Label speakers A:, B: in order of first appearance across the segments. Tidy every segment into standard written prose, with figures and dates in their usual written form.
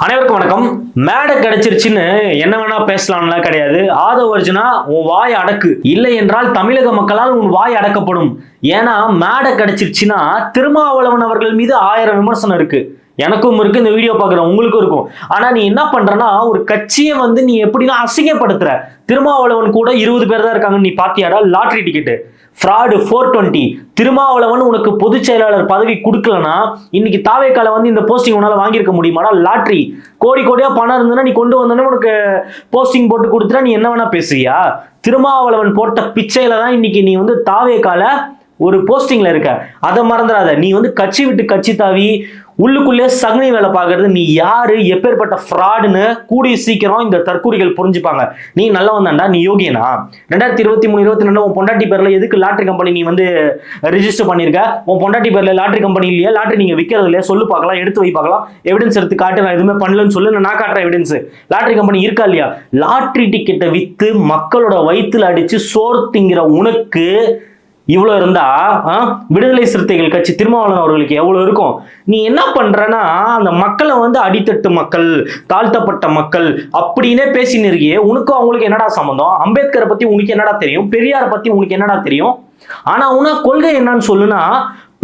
A: அனைவருக்கும் வணக்கம். மேடை கிடைச்சிருச்சுன்னு என்ன வேணா பேசலாம்லாம் கிடையாது. ஆதவ அர்ஜுனா, உன் வாய் அடக்கு, இல்லை என்றால் தமிழக மக்களால் உன் வாய் அடக்கப்படும். ஏன்னா மேடை கிடைச்சிருச்சுன்னா திருமாவளவன் அவர்கள் மீது 1000 விமர்சனம் இருக்கு. எனக்கும் இருக்கு, இந்த வீடியோ பாக்குற உங்களுக்கும் இருக்கும். ஆனா நீ என்ன பண்றனா, ஒரு கட்சியை நீ எப்படின்னா அசிங்கப்படுத்துற. திருமாவளவன் கூட 20 பேர் தான் இருக்காங்க. நீ பாத்தியாடா? Lottery ticket fraud 420. திருமாவளவன் உனக்கு பொதுச் செயலாளர் பதவி கொடுக்கலனா இன்னைக்கு தாவேக்கால இந்த போஸ்டிங் உன்னால வாங்கியிருக்க முடியுமாடா? லாட்டரி கோடி கோடியா பணம் இருந்ததுன்னா நீ கொண்டு வந்தோன்னே உனக்கு போஸ்டிங் போட்டு கொடுத்துட்டா நீ என்ன வேணா பேசுவியா? திருமாவளவன் போட்ட பிச்சையில தான் இன்னைக்கு நீ தாவேக்கால ஒரு போஸ்டிங்ல இருக்க. அதை மறந்துடாத. நீ கட்சி விட்டு கட்சி தாவி உள்ளுக்குள்ளே சகுனி வேலை பார்க்கறது. நீ யாரு, எப்பேற்பட்ட ஃப்ராடுன்னு கூடிய சீக்கிரம் இந்த தற்கூரிகள் புரிஞ்சுப்பாங்க. நீ நல்லவன் தான்டா, நீ யோகியனா? 2023-22 உன் பொண்டாட்டி பேர்ல எதுக்கு லாட்டரி கம்பெனி நீ ரிஜிஸ்டர் பண்ணிருக்க? உன் பொண்டாட்டி பேர்ல லாட்டரி கம்பெனி இல்லையா? லாட்டரி நீங்க விற்கிறது இல்லையா? சொல்லு பார்க்கலாம், எடுத்து வை பார்க்கலாம். எவிடன்ஸ் எடுத்து காட்டு. நான் எதுவுமே பண்ணலன்னு சொல்லு, நான் காட்டுறேன் எவிடன்ஸ். லாட்டரி கம்பெனி இருக்கா இல்லையா? லாட்டரி டிக்கெட்டை வித்து மக்களோட வயிற்றுல அடிச்சு சோறு திங்கிற உனக்கு இவ்வளவு இருந்தா விடுதலை சிறுத்தைகள் கட்சி திருமாவளவன் அவர்களுக்கு எவ்வளவு இருக்கும்? நீ என்ன பண்றனா, அந்த மக்களை அடித்தட்டு மக்கள், தாழ்த்தப்பட்ட மக்கள் அப்படின்னே பேசின்னு இருக்கியே. உனக்கும் அவங்களுக்கு என்னடா சம்பந்தம்? அம்பேத்கரை பத்தி உனக்கு என்னடா தெரியும்? பெரியாரை பத்தி உனக்கு என்னடா தெரியும்? ஆனா உனக்கு கொள்கை என்னன்னு சொல்லுனா,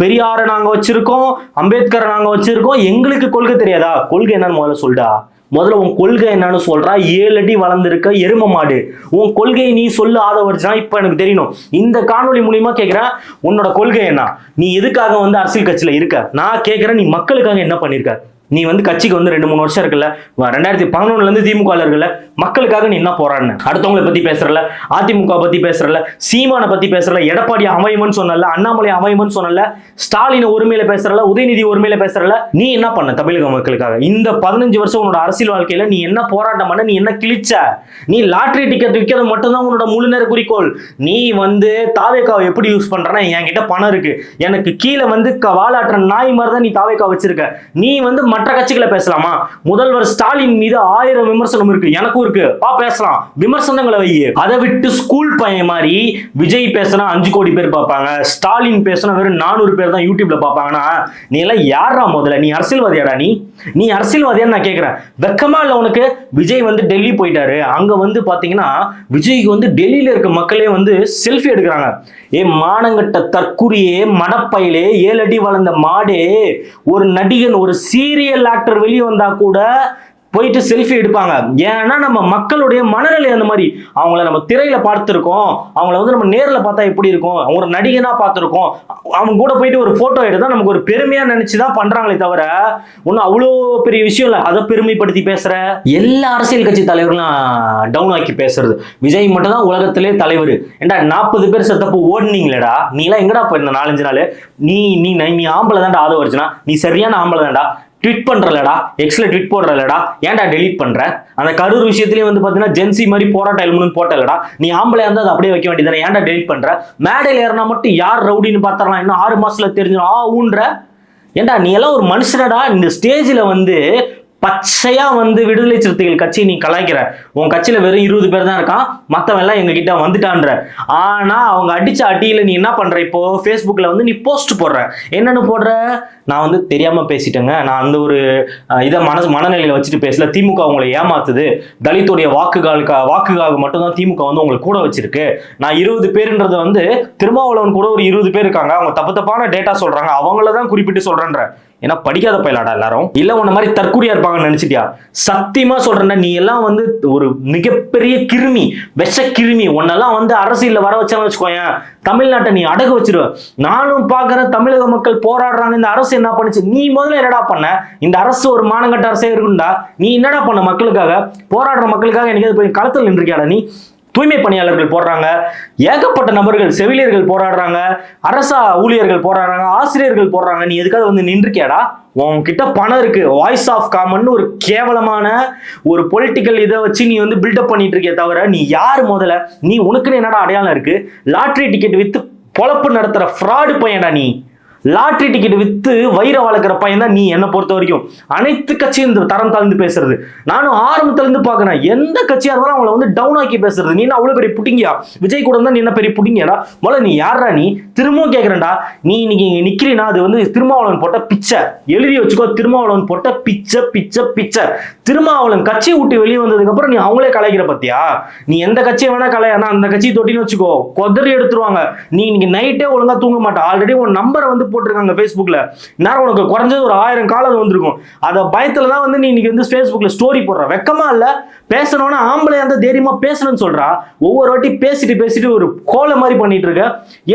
A: பெரியாரை நாங்க வச்சிருக்கோம், அம்பேத்கரை நாங்க வச்சிருக்கோம், எங்களுக்கு கொள்கை தெரியாதா? கொள்கை என்னன்னு முதல்ல சொல்டா. முதல்ல உன் கொள்கை என்னன்னு சொல்றா. 7 அடி வளர்ந்துருக்க எரும மாடு, உன் கொள்கையை நீ சொல்லு. ஆதவர்ஜுனா, இப்ப எனக்கு தெரியணும். இந்த காணொலி மூலியமா கேட்கிறேன், உன்னோட கொள்கை என்ன? நீ எதுக்காக அரசியல் கட்சியில இருக்க? நான் கேட்கிறேன், நீ மக்களுக்காக என்ன பண்ணிருக்க? நீ கட்சிக்கு 2-3 வருஷம் இருக்குல்ல, 2011 இருந்து திமுக இருக்குல்ல, மக்களுக்காக நீ என்ன போராடின? அடுத்தவங்களை பத்தி பேசுறல, அதிமுக பத்தி பேசுறல, சீமானை பத்தி பேசுறல, எடப்பாடி அமையமன்னு சொன்னல, அண்ணாமலை அமையமன்னு சொன்னல, ஸ்டாலின் ஒருமையில பேசுறல, உதயநிதி ஒருமையில பேசுறல. நீ என்ன பண்ண தமிழக மக்களுக்காக? இந்த 15 வருஷம் உன்னோட அரசியல் வாழ்க்கையில நீ என்ன போராட்டம் பண்ண? நீ என்ன கிழிச்ச? நீ லாட்டரி டிக்கெட் விற்கிறது மட்டும்தான் உன்னோட முழு நேர குறிக்கோள். நீ தாவேக்காவை எப்படி யூஸ் பண்றனா, என்கிட்ட பணம் இருக்கு, எனக்கு கீழே வாலாற்ற நாய் மாதிரி தான் நீ தாவேக்கா வச்சிருக்க. நீ மற்ற கட்சிகளை பேசலாமா? முதல்வர் ஸ்டாலின் மீது 1000 விமர்சனம் இருக்கு, எனக்கும் இருக்கு. பேசலாம், விமர்சனங்களை வை. அதை விட்டு ஸ்கூல் பையன் மாதிரி விஜய் பேசினா 5 கோடி பேர் பார்ப்பாங்க, ஸ்டாலின் பேசினா வெறும் 400 பேர் தான் யூடியூப்ல பார்ப்பாங்கன்னா, நீ எல்லாம் யாரா? முதல்ல நீ அரசியல்வாதியாடா? நீ அரசியல்வாதியான்னு நான் கேட்கிறேன். வெக்கமா இல்ல உனக்கு? விஜய் டெல்லி போயிட்டாரு. அங்க பாத்தீங்கன்னா விஜய்க்கு டெல்லியில இருக்க மக்களே செல்ஃபி எடுக்கிறாங்க. மானங்கட்ட தற்குறியே, மடப்பையிலே, 7 அடி வளர்ந்த மாடே, ஒரு நடிகன், ஒரு சீரியல் ஆக்டர் வெளியே வந்தா கூட போயிட்டு செல்ஃபி எடுப்பாங்க. ஏன்னா நம்ம மக்களுடைய மனநிலை அந்த மாதிரி. அவங்கள நம்ம திரையில பார்த்துருக்கோம், அவங்கள நம்ம நேர்ல பார்த்தா எப்படி இருக்கும், அவங்க ஒரு நடிகனா பார்த்துருக்கோம், அவங்க கூட போயிட்டு ஒரு போட்டோ எடுத்தா நமக்கு ஒரு பெருமையா நினைச்சுதான் பண்றாங்களே தவிர ஒன்னும் அவ்வளோ பெரிய விஷயம் இல்லை. அதை பெருமைப்படுத்தி பேசுற எல்லா அரசியல் கட்சி தலைவர்களும் டவுன் ஆக்கி பேசுறது. விஜய் மட்டும் தான் உலகத்திலே தலைவர். ஏண்டா 40 பேர் செத்தப்போ ஓடுனீங்களேடா, நீ எல்லாம் எங்கடா போயிருந்த 4-5 நாள்? நீ ஆம்பளை தான்டா ஆதவ அர்ஜுனா, நீ சரியான ஆம்பளை தான்டா. ட்வீட் பண்றலடா, எக்ஸ்ல ட்வீட் போடுறலடா, ஏன்டா டெலீட் பண்ற? அந்த கரூர் விஷயத்திலயும் பாத்தீங்கன்னா ஜென்சி மாதிரி போராட்டம் எழுமணும்னு போட்டலடா. நீ ஆம்பளையா இருந்தா அதை அப்படியே வைக்க வேண்டியதானே, ஏன்டா டெலீட் பண்ற? மேடையில் ஏறினா மட்டும் யார் ரவுடின்னு பார்த்தரலாம், இன்னும் 6 மாசத்துல தெரிஞ்சிடும் ஊன்ற. ஏன்டா நீ எல்லாம் ஒரு மனுஷனடா? இந்த ஸ்டேஜ்ல பச்சையா விடுதலை சிறுத்தைகள் கட்சி நீ கலாய்க்கிற. உன் கட்சியில வெறும் 20 பேர் தான் இருக்கான், மத்தவன் எல்லாம் எங்க கிட்ட வந்துட்டான்ற. ஆனா அவங்க அடிச்ச அடியில நீ என்ன பண்ற? இப்போ Facebookல நீ போஸ்ட் போடுற. என்னன்னு போடுற? நான் தெரியாம பேசிட்டேங்க, நான் ஒரு இதை மனநிலையில வச்சுட்டு பேசல, திமுக உங்களை ஏமாத்துது, தலித்துடைய வாக்குக்காக மட்டும்தான் திமுக உங்களை கூட வச்சிருக்கு. நான் 20 பேருன்றது திருமாவளவன் கூட ஒரு 20 பேர் இருக்காங்க, அவங்க தப்பான டேட்டா சொல்றாங்க, அவங்களதான் குறிப்பிட்டு சொல்றேன்ற. ஏன்னா படிக்காத பயிலாடா எல்லாரும், இல்ல உன்ன மாதிரி தற்கூரியா இருப்பாங்கன்னு நினைச்சிட்டியா? சத்தியமா சொல்றேன், நீ எல்லாம் ஒரு மிகப்பெரிய கிருமி, விஷ கிருமி. உன்னெல்லாம் அரசியல்ல வர வச்சான்னு வச்சுக்கோயேன், தமிழ்நாட்டை நீ அடகு வச்சிருவ. நானும் பாக்குறேன், தமிழக மக்கள் போராடுறாங்க, இந்த அரசு என்ன பண்ணுச்சு? நீ முதல்ல என்னடா பண்ண? இந்த அரசு ஒரு மானங்கட்ட அரசே இருக்குண்டா. நீ என்னடா பண்ண மக்களுக்காக? போராடுற மக்களுக்காக எனக்கு போய் களத்தில் நின்றுக்கியாடா நீ? தூய்மை பணியாளர்கள் போடுறாங்க, ஏகப்பட்ட நபர்கள், செவிலியர்கள் போராடுறாங்க, அரசு ஊழியர்கள் போராடுறாங்க, ஆசிரியர்கள் போடுறாங்க. நீ எதுக்காக நின்றுக்கியாடா? உன்கிட்ட பணம் இருக்கு, வாய்ஸ் ஆஃப் காமன் ஒரு கேவலமான ஒரு பொலிட்டிக்கல் இதை வச்சு நீ பில்டப் பண்ணிட்டு இருக்கிய தவிர நீ யாரு முதல்ல? நீ உனக்குன்னு என்னடா அடையாளம் இருக்கு? லாட்டரி டிக்கெட் வித்து பொழப்பு நடத்துற ஃப்ராடு பையன்டா நீ. லாட்டரி டிக்கெட் வித்து வயிற வளர்க்குற பையன் தான் நீ. என்ன பொறுத்த வரைக்கும் அனைத்து கட்சியும் தரம் தாழ்ந்து பேசுறது. நானும் ஆரம்பத்துல இருந்து பாக்குறேன், எந்த கட்சியா இருந்தாலும் அவங்களை வந்து டவுன் ஆக்கி பேசுறது. நீ அவ்வளவு பெரிய புட்டிங்கியா? விஜய் கூட தான் நீ என்ன பெரிய புட்டிங்கியாடா? முதல்ல நீ யாரா? நீ திரும்பவும் கேக்குறேன்டா, நீ இன்னைக்கு இங்க நிக்கிறீனா அது வந்து திருமாவளவன் போட்ட பிச்சை. எழுதி வச்சுக்கோ, திருமாவளவன் போட்ட பிச்சை பிச்சை பிச்சை. திருமாவளவன் கட்சியை விட்டு வெளியே வந்ததுக்கு அப்புறம் நீ அவங்களே கலாய்க்கிற பத்தியா? நீ எந்த கட்சியை வேணா கலையானா அந்த கட்சியை தொட்டின்னு வச்சுக்கோ, கொதறி எடுத்துருவாங்க. நீ இன்னைக்கு நைட்டே ஒழுங்கா தூங்க மாட்டா. ஆல்ரெடி உன் நம்பரை வந்து போட்டிருக்காங்க Facebookல. நேரம் உனக்கு குறைஞ்சது ஒரு 1000 கால் வந்திருக்கும். அத பயத்துல தான் வந்து நீ இன்னைக்கு வந்து Facebookல ஸ்டோரி போடுற. வெக்கமா இல்ல? பேசணும்னா ஆம்பளை அந்த தைரியமா பேசணும்னு சொல்றா. ஒவ்வொரு வாட்டி பேசிட்டு ஒரு கோலை மாதிரி பண்ணிட்டு இருக்க.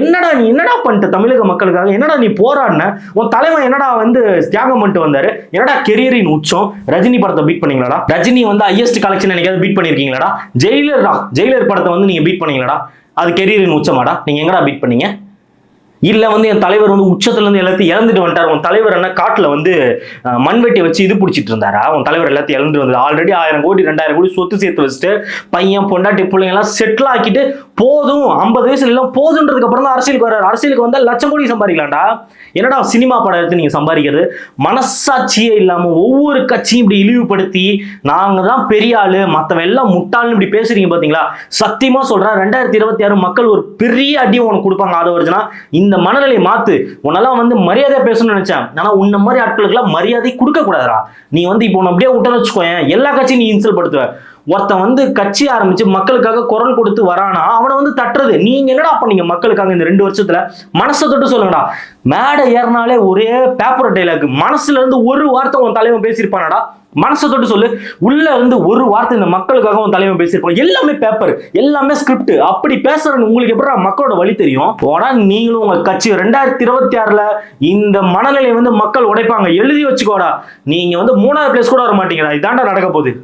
A: என்னடா நீ என்னடா பண்ணிட்ட தமிழக மக்களுக்காக? என்னடா நீ போராடின? உன் தலைவன் என்னடா வந்து தியாகம் பண்ணிட்டு வந்தாரு? என்னடா கெரியரின் உச்சம்? ரஜினி படத்தை பீட் பண்ணீங்களாடா? ரஜினி வந்து ஹையஸ்ட் கலெக்ஷன் என்னைக்காவது பீட் பண்ணிருக்கீங்களாடா? ஜெயிலர் படத்தை வந்து நீங்க பீட் பண்ணீங்களாடா? அது கெரியரின் உச்சமாடா? நீங்க எங்கடா பீட் பண்ணீங்க? இல்ல வந்து என் தலைவர் வந்து உச்சத்துல இருந்து எல்லாத்தையும் இழந்துட்டு வந்துட்டார். உன் தலைவர் என்ன காட்டுல வந்து மண்வெட்டி வச்சு இது பிடிச்சிட்டு இருந்தாரா? உன் தலைவர் எல்லாத்தையும் இழந்துட்டு வந்தது. ஆல்ரெடி 1000 கோடி 2000 கோடி சொத்து சேர்த்து வச்சுட்டு பையன் பொண்டாட்டி பிள்ளைங்க எல்லாம் செட்டில் ஆக்கிட்டு போதும் 50 வயசுல எல்லாம் போதுன்றதுக்கு அப்புறம் தான் அரசியலுக்கு வர்றாரு. அரசியலுக்கு வந்தா லட்சம் கோடி சம்பாதிக்கலாம்டா. என்னடா சினிமா படம் எடுத்து நீங்க சம்பாதிக்கிறது? மனசாட்சியே இல்லாம ஒவ்வொரு கட்சியும் இப்படி இழிவுபடுத்தி நாங்க தான் பெரிய ஆளு மத்தவன் எல்லாம் முட்டாள்னு இப்படி பேசுறீங்க பாத்தீங்களா? சத்தியமா சொல்றேன், 2026 மக்கள் ஒரு பெரிய அடி உனக்கு கொடுப்பாங்க. ஆதவர்ஜுனா, இந்த மனநிலை மாத்து. உன்னெல்லாம் வந்து மரியாதையா பேசணும்னு நினைச்சேன். ஆனா உன்ன மாதிரி ஆட்களுக்கு எல்லாம் மரியாதை கொடுக்க கூடாதுடா. நீ வந்து இப்போ அப்படியே விட்டு வச்சுக்கோயேன், எல்லா கட்சியும் நீ இன்சல்ட் படுத்துவ. ஒருத்தன் வந்து கட்சி ஆரம்பிச்சு மக்களுக்காக குரல் கொடுத்து வரானா அவனை வந்து தட்டுறது. நீங்க என்னடா பண்ணீங்க மக்களுக்காக இந்த 2 வருஷத்துல? மனசை தொட்டு சொல்லுங்கடா. மேடை ஏறினாலே ஒரே பேப்பர் டைலாக். மனசுல இருந்து ஒரு வார்த்தை உன் தலைவன் பேசியிருப்பானடா? மனசை தொட்டு சொல்லு. உள்ள இருந்து ஒரு வார்த்தை இந்த மக்களுக்காக உன் தலைவன் பேசியிருப்பான். எல்லாமே பேப்பர், எல்லாமே ஸ்கிரிப்ட். அப்படி பேசுறது உங்களுக்கு எப்படி மக்களோட வழி தெரியும்? போனா நீங்களும் உங்க கட்சி 2026ல இந்த மனநிலை வந்து மக்கள் உடைப்பாங்க. எழுதி வச்சுக்கோடா. நீங்க வந்து 3வது பிளேஸ் கூட வர மாட்டீங்கடா. இதாண்டா நடக்க போகுது.